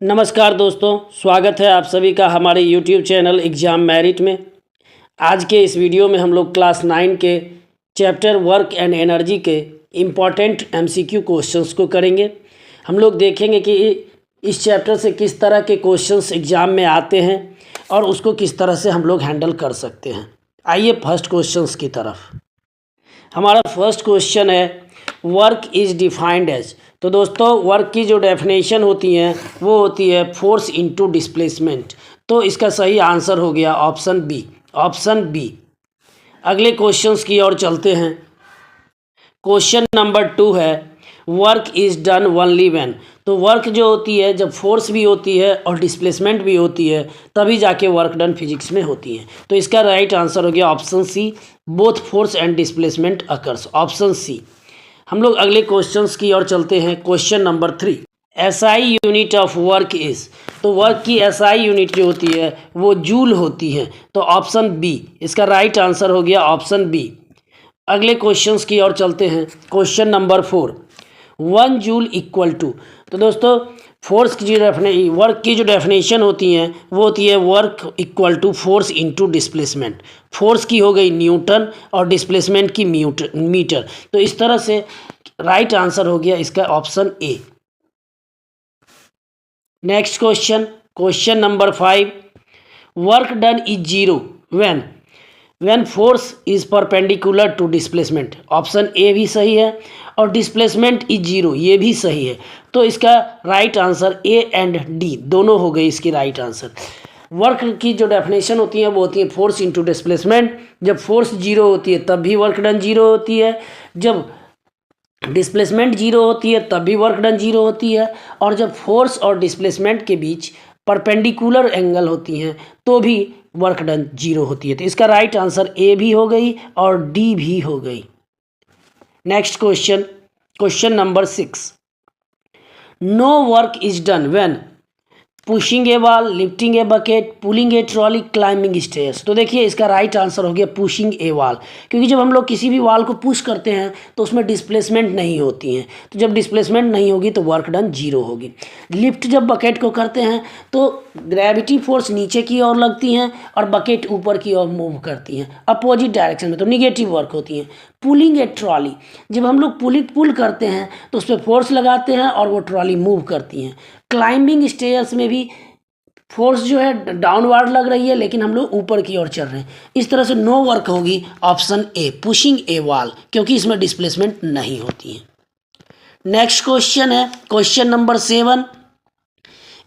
नमस्कार दोस्तों, स्वागत है आप सभी का हमारे YouTube चैनल एग्ज़ाम मेरिट में। आज के इस वीडियो में हम लोग क्लास 9 के चैप्टर वर्क एंड एनर्जी के इम्पॉर्टेंट MCQ क्वेश्चंस को करेंगे। हम लोग देखेंगे कि इस चैप्टर से किस तरह के क्वेश्चंस एग्ज़ाम में आते हैं और उसको किस तरह से हम लोग हैंडल कर सकते हैं। आइए फर्स्ट क्वेश्चंस की तरफ। हमारा फर्स्ट क्वेश्चन है वर्क इज़ डिफाइंड एज। तो दोस्तों वर्क की जो डेफिनेशन होती है वो होती है फोर्स इनटू डिस्प्लेसमेंट। तो इसका सही आंसर हो गया ऑप्शन बी। अगले क्वेश्चंस की ओर चलते हैं। क्वेश्चन नंबर 2 है work is done only when. तो वर्क जो होती है जब फोर्स भी होती है और डिस्प्लेसमेंट भी होती है तभी जाके वर्क डन फिजिक्स में होती है। तो इसका राइट आंसर हो गया option C, both force and displacement occurs, option C. हम लोग अगले क्वेश्चंस की ओर चलते हैं। Question number 3 SI unit of work is. तो वर्क की SI यूनिट जो होती है वो जूल होती है। तो ऑप्शन बी इसका राइट आंसर हो गया, ऑप्शन बी। अगले क्वेश्चंस की ओर चलते हैं। Question number 4 1 joule equal to. तो दोस्तों फोर्स की जो वर्क की जो डेफिनेशन होती है वो होती है work equal to force into displacement. Force की हो गई न्यूटन और डिस्प्लेसमेंट की मीटर। तो इस तरह से राइट आंसर हो गया इसका option A. Next question number 5 work done is zero when force is perpendicular to displacement. Option A भी सही है और डिस्प्लेसमेंट इज जीरो ये भी सही है। तो इसका right answer A and D दोनों हो गई इसकी राइट आंसर। वर्क की जो डेफिनेशन होती है वो होती है फोर्स इनटू डिस्प्लेसमेंट। जब फोर्स जीरो होती है तब भी वर्क डन जीरो होती है, जब डिस्प्लेसमेंट जीरो होती है तब भी वर्क डन जीरो होती है, और जब फोर्स और डिस्प्लेसमेंट के बीच परपेंडिकुलर एंगल होती हैं तो भी वर्क डन जीरो होती है। तो इसका राइट आंसर ए भी हो गई और डी भी हो गई। Next question number 6 no work is done when pushing a wall, lifting a bucket, pulling a trolley, climbing stairs. तो देखिए इसका राइट आंसर हो गया पुशिंग ए वॉल, क्योंकि जब हम लोग किसी भी वॉल को पुश करते हैं तो उसमें डिस्प्लेसमेंट नहीं होती है। तो जब डिस्प्लेसमेंट नहीं होगी तो वर्क डन जीरो होगी। लिफ्ट जब बकेट को करते हैं तो ग्रेविटी फोर्स नीचे की ओर लगती हैं और बकेट ऊपर की ओर मूव करती हैं अपोजिट डायरेक्शन में, तो निगेटिव वर्क होती हैं। पुलिंग ए ट्रॉली, जब हम लोग पुल करते हैं तो उस पर फोर्स लगाते हैं और वो ट्रॉली मूव करती हैं। क्लाइंबिंग स्टेयर्स में भी फोर्स जो है डाउनवर्ड लग रही है लेकिन हम लोग ऊपर की ओर चल रहे हैं। इस तरह से नो वर्क होगी option A pushing a wall, क्योंकि इसमें डिस्प्लेसमेंट नहीं होती है। नेक्स्ट क्वेश्चन है question number 7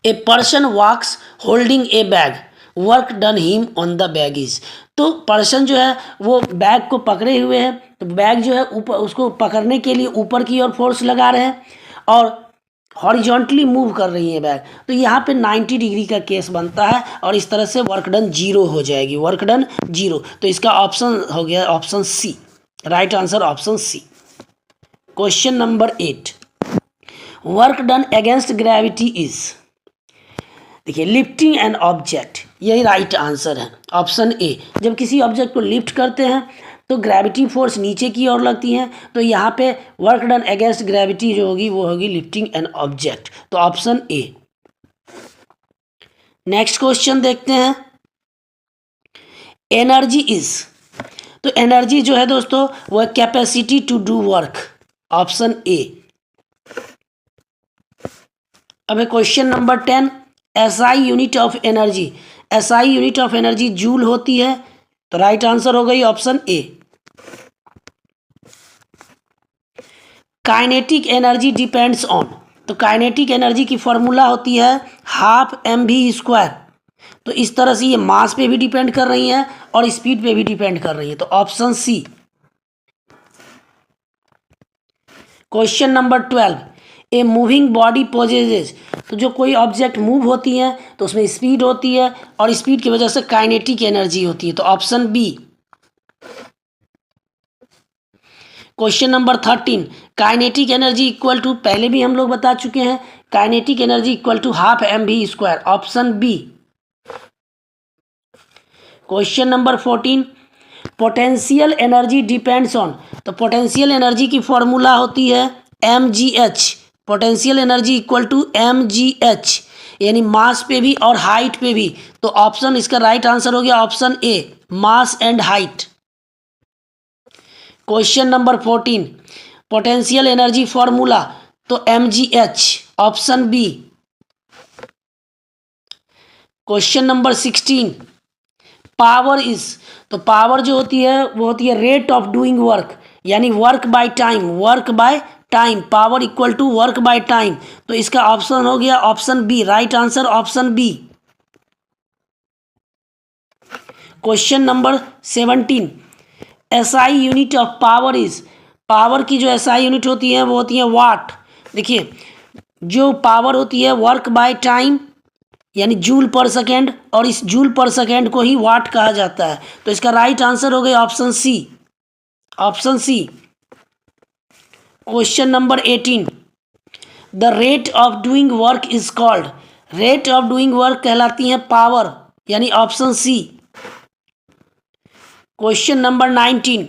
a person walks holding a bag, work done him on the bag is. तो पर्सन जो है वो बैग को पकड़े हुए है, तो बैग जो है ऊपर, उसको पकड़ने के लिए ऊपर की ओर फोर्स लगा रहे हैं और हॉरिजॉन्टली मूव कर रही है बैग। तो यहाँ पे 90 डिग्री का केस बनता है और इस तरह से वर्क डन जीरो हो जाएगी, वर्क डन जीरो। तो इसका ऑप्शन हो गया option C, right answer option C. Question number 8 work done against gravity is. देखिए लिफ्टिंग एन ऑब्जेक्ट, यही राइट आंसर है ऑप्शन ए। जब किसी ऑब्जेक्ट को लिफ्ट करते हैं तो ग्रेविटी फोर्स नीचे की ओर लगती है, तो यहाँ पे वर्क डन अगेंस्ट ग्रेविटी जो होगी वो होगी लिफ्टिंग एन ऑब्जेक्ट, तो ऑप्शन ए। नेक्स्ट क्वेश्चन देखते हैं एनर्जी इज। तो एनर्जी जो है दोस्तों वो है capacity to do work, option A. अब question number 10 SI unit of energy. SI unit of energy joule होती है, तो राइट आंसर हो गई option A. Kinetic energy depends on. तो काइनेटिक एनर्जी की फॉर्मूला होती है हाफ mv²। तो इस तरह से ये मास पे भी डिपेंड कर रही है और स्पीड पे भी डिपेंड कर रही है, तो option C. Question number 12 a moving body पोजेजेस। तो जो कोई ऑब्जेक्ट मूव होती है तो उसमें स्पीड होती है और स्पीड की वजह से काइनेटिक एनर्जी होती है, तो option B. Question number 13 kinetic energy equal to, पहले भी हम लोग बता चुके हैं, kinetic energy equal to half mv², option B. Question number 14 potential energy depends on. तो पोटेंशियल एनर्जी की फॉर्मूला होती है mgh, potential energy equal to mgh। यानी मास पे भी और हाइट पे भी। तो ऑप्शन इसका राइट आंसर हो गया option A, mass and height. Question number 14, potential energy formula, तो mgh, option B. Question number 16, power is, तो पावर जो होती है वो होती है रेट ऑफ डूइंग वर्क, यानी work by time, work by time, power equal to work by time. तो इसका ऑप्शन हो गया option B, right answer option B. Question number 17, SI unit of power is, power की जो SI unit होती है वो होती है वाट। देखिए जो पावर होती है वर्क बाय टाइम यानी जूल पर सेकेंड, और इस जूल पर सेकेंड को ही वाट कहा जाता है। तो इसका राइट आंसर हो गया option C, option C. Question number 18, the rate of doing work is called, rate of doing work कहलाती है पावर, यानी option C. Question number 19,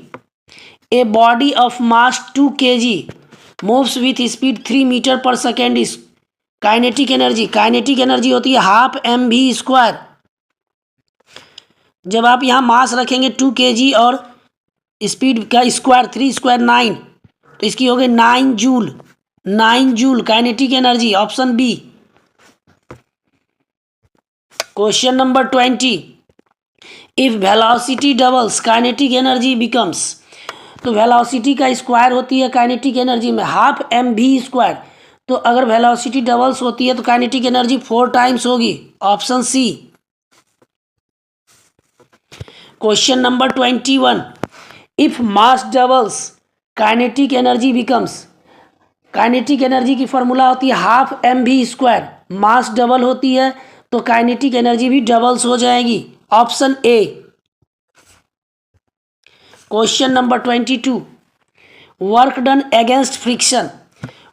a body of mass 2 kg moves with speed 3 meter पर second is kinetic energy, kinetic energy होती है half mv²। जब आप यहाँ मास रखेंगे 2 kg और स्पीड का स्क्वायर 3 स्क्वायर 9, तो इसकी हो गई 9 joule, 9 joule kinetic energy, option B. Question number 20, if velocity doubles kinetic energy becomes, तो वेलोसिटी का स्क्वायर होती है काइनेटिक एनर्जी में हाफ mv²। तो अगर वेलोसिटी डबल्स होती है तो काइनेटिक एनर्जी 4 टाइम्स होगी, option C. Question number 21, if mass doubles kinetic energy becomes, kinetic energy की फॉर्मूला होती है हाफ mv², मास डबल होती है तो काइनेटिक एनर्जी भी डबल्स हो जाएगी, option A. Question number 22, work done against friction,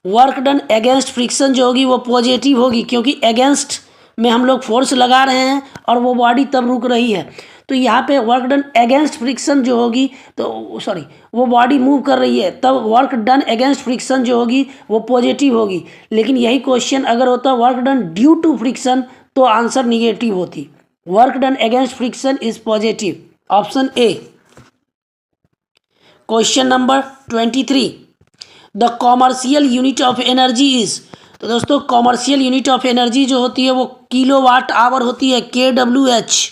work done against friction जो होगी वो पॉजिटिव होगी, क्योंकि अगेंस्ट में हम लोग फोर्स लगा रहे हैं और वो बॉडी तब रुक रही है। तो यहाँ पे वर्क डन अगेंस्ट फ्रिक्शन जो होगी, तो सॉरी वो बॉडी मूव कर रही है, तब वर्क डन अगेंस्ट फ्रिक्शन जो होगी वो पॉजिटिव होगी। लेकिन यही क्वेश्चन अगर होता work done due to friction तो आंसर निगेटिव होती। Work done against friction is positive, option A. Question number 23, the commercial unit of energy is, तो दोस्तों कॉमर्शियल यूनिट ऑफ एनर्जी जो होती है वो किलोवाट आवर होती है, kWh।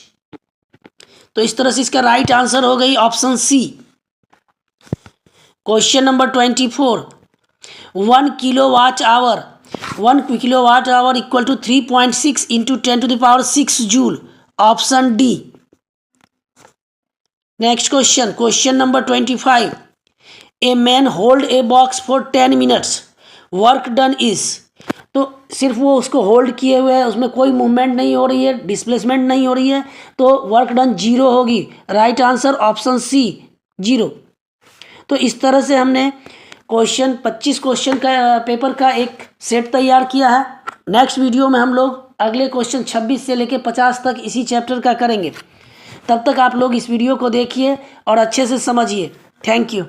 तो इस तरह से इसका राइट आंसर हो गई option C. Question number 24, 1 kilowatt hour, 1 kilowatt hour equal to 3.6 into 10⁶ joule, option D. Next question, question number 25, a man hold a box for 10 minutes, work done is, तो सिर्फ वो उसको होल्ड किए हुए है, उसमें कोई मूवमेंट नहीं हो रही है, डिस्प्लेसमेंट नहीं हो रही है, तो वर्क डन 0 होगी, राइट आंसर ऑप्शन सी 0। तो इस तरह से हमने क्वेश्चन 25 क्वेश्चन का पेपर का एक सेट तैयार किया है। नेक्स्ट वीडियो में हम लोग अगले क्वेश्चन 26 से लेकर 50 तक इसी चैप्टर का करेंगे। तब तक आप लोग इस वीडियो को देखिए और अच्छे से समझिए। Thank you.